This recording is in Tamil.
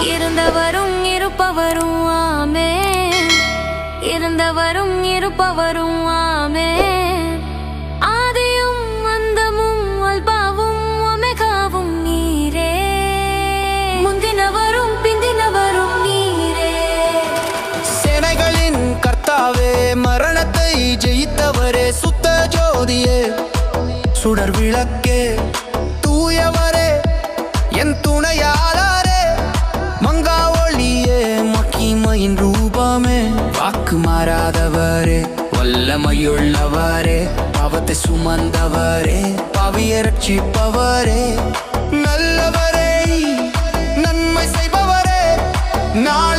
இருந்தவரும் இருப்பவரும் ஆமென். இருந்தவரும் இருப்பவரும் ஆமென். ஆதியும் அந்தமும் அல்பாவும் ஒமெகாவும் நீரே. முந்தினவரும் பிந்தினவரும் நீரே. சேனைகளின் கர்த்தாவே, மரணத்தை ஜெயித்தவரே, சுத்த ஜோதியே, சுடர் விளக்கே, தூயவரே, என் துணையாளரே, மங்கா ஒளியே, மகிமையின் ரூபமே, வாக்கு மாறாதவரே, வல்லமையுள்ளவரே, பாவத்தை சுமந்தவரே, பாவியை ரட்சிப்பவரே, நல்லவரே, நன்மை செய்பவரே, நாளை